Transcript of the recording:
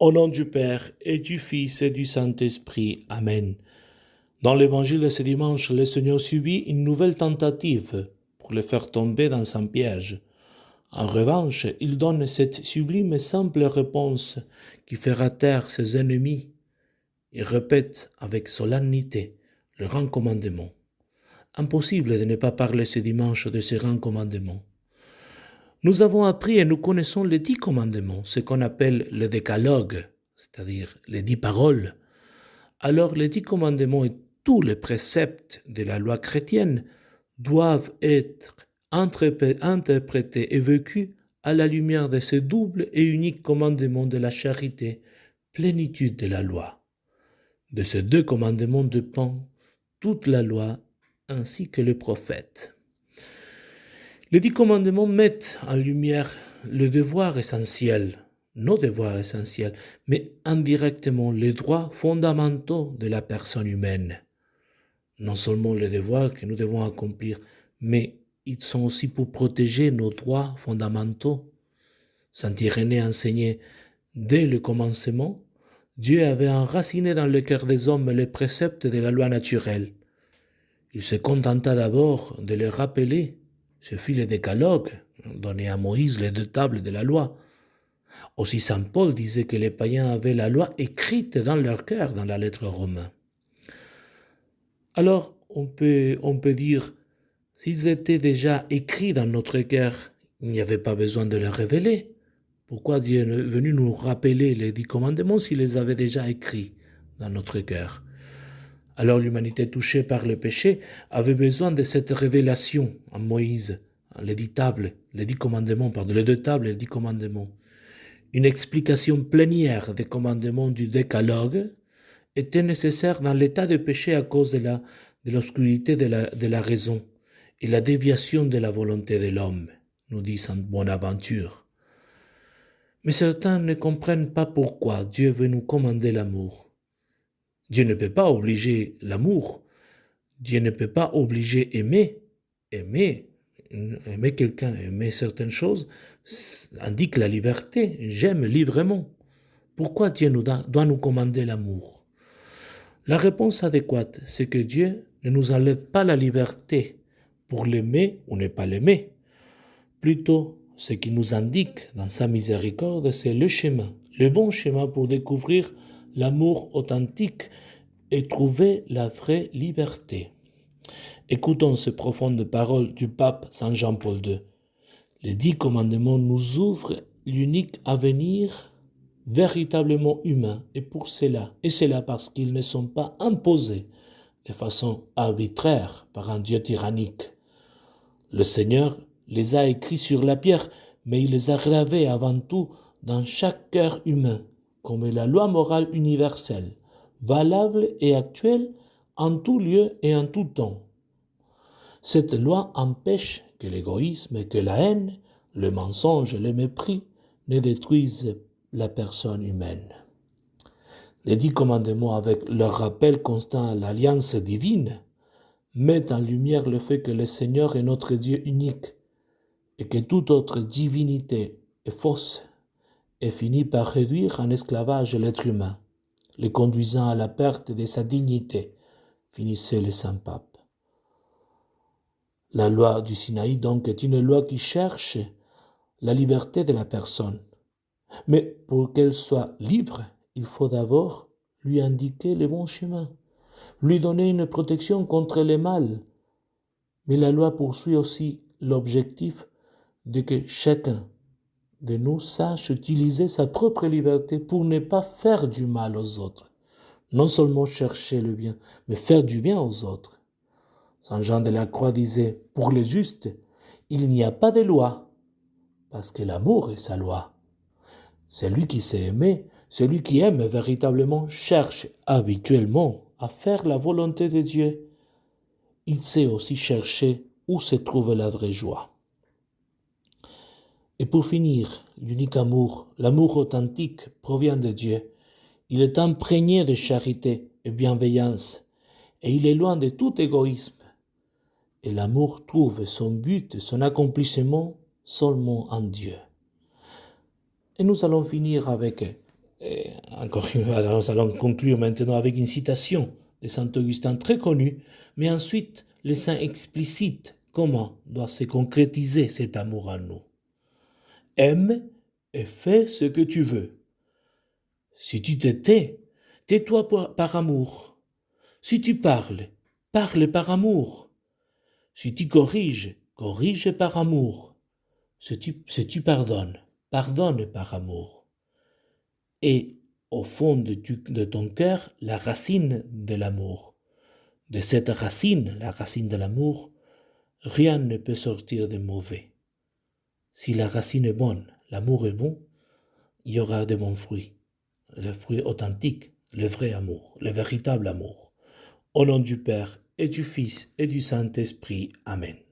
Au nom du Père et du Fils et du Saint-Esprit. Amen. Dans l'évangile de ce dimanche, le Seigneur subit une nouvelle tentative pour le faire tomber dans un piège. En revanche, il donne cette sublime et simple réponse qui fera taire ses ennemis. Il répète avec solennité le grand commandement. Impossible de ne pas parler ce dimanche de ce grand commandement. Nous avons appris et nous connaissons les 10 commandements, ce qu'on appelle le décalogue, c'est-à-dire les 10 paroles. Alors les 10 commandements et tous les préceptes de la loi chrétienne doivent être interprétés et vécus à la lumière de ce double et unique commandement de la charité, plénitude de la loi. De ces 2 commandements dépend toute la loi ainsi que les prophètes. Les 10 commandements mettent en lumière le devoir essentiel, nos devoirs essentiels, mais indirectement les droits fondamentaux de la personne humaine. Non seulement les devoirs que nous devons accomplir, mais ils sont aussi pour protéger nos droits fondamentaux. Saint Irénée enseignait dès le commencement, Dieu avait enraciné dans le cœur des hommes les préceptes de la loi naturelle. Il se contenta d'abord de les rappeler. Ce fut le décalogue, donné à Moïse les 2 tables de la loi. Aussi saint Paul disait que les païens avaient la loi écrite dans leur cœur, dans la lettre aux Romains. Alors, on peut dire, s'ils étaient déjà écrits dans notre cœur, il n'y avait pas besoin de les révéler. Pourquoi Dieu est venu nous rappeler les 10 commandements s'il les avait déjà écrits dans notre cœur? Alors l'humanité touchée par le péché avait besoin de cette révélation en Moïse, les 10 tables, les 10 commandements, pardon, les 2 tables, les 10 commandements. Une explication plénière des commandements du décalogue était nécessaire dans l'état de péché à cause de l'obscurité de la raison et la déviation de la volonté de l'homme, nous dit Saint Bonaventure. Mais certains ne comprennent pas pourquoi Dieu veut nous commander l'amour. Dieu ne peut pas obliger l'amour. Dieu ne peut pas obliger aimer. Aimer quelqu'un, aimer certaines choses, indique la liberté. J'aime librement. Pourquoi Dieu doit nous commander l'amour? La réponse adéquate, c'est que Dieu ne nous enlève pas la liberté pour l'aimer ou ne pas l'aimer. Plutôt, ce qu'il nous indique dans sa miséricorde, c'est le chemin, le bon chemin pour découvrir l'amour authentique et trouver la vraie liberté. Écoutons ces profondes paroles du pape Saint Jean-Paul II. Les 10 commandements nous ouvrent l'unique avenir véritablement humain, et cela parce qu'ils ne sont pas imposés de façon arbitraire par un Dieu tyrannique. Le Seigneur les a écrits sur la pierre, mais il les a gravés avant tout dans chaque cœur humain, comme la loi morale universelle, valable et actuelle en tout lieu et en tout temps. Cette loi empêche que l'égoïsme, que la haine, le mensonge et le mépris ne détruisent la personne humaine. Les 10 commandements, avec leur rappel constant à l'alliance divine, mettent en lumière le fait que le Seigneur est notre Dieu unique et que toute autre divinité est fausse et finit par réduire en esclavage l'être humain, le conduisant à la perte de sa dignité, finissait le Saint-Pape. La loi du Sinaï, donc, est une loi qui cherche la liberté de la personne. Mais pour qu'elle soit libre, il faut d'abord lui indiquer le bon chemin, lui donner une protection contre le mal. Mais la loi poursuit aussi l'objectif de que chacun de nous sache utiliser sa propre liberté pour ne pas faire du mal aux autres. Non seulement chercher le bien, mais faire du bien aux autres. Saint Jean de la Croix disait, pour les justes, il n'y a pas de loi, parce que l'amour est sa loi. Celui qui sait aimer, celui qui aime véritablement, cherche habituellement à faire la volonté de Dieu. Il sait aussi chercher où se trouve la vraie joie. Et pour finir, l'unique amour, l'amour authentique, provient de Dieu. Il est imprégné de charité et bienveillance, et il est loin de tout égoïsme. Et l'amour trouve son but et son accomplissement seulement en Dieu. Et nous allons finir avec Et encore une fois, nous allons conclure maintenant avec une citation de Saint Augustin très connue, mais ensuite le saint explicite comment doit se concrétiser cet amour en nous. Aime et fais ce que tu veux. Si tu te tais, tais-toi par amour. Si tu parles, parle par amour. Si tu corriges, corrige par amour. Si tu pardonnes, pardonne par amour. Et au fond de ton cœur, la racine de l'amour. De cette racine, la racine de l'amour, rien ne peut sortir de mauvais. Si la racine est bonne, l'amour est bon, il y aura de bons fruits. Le fruit authentique, le vrai amour, le véritable amour. Au nom du Père et du Fils et du Saint-Esprit. Amen.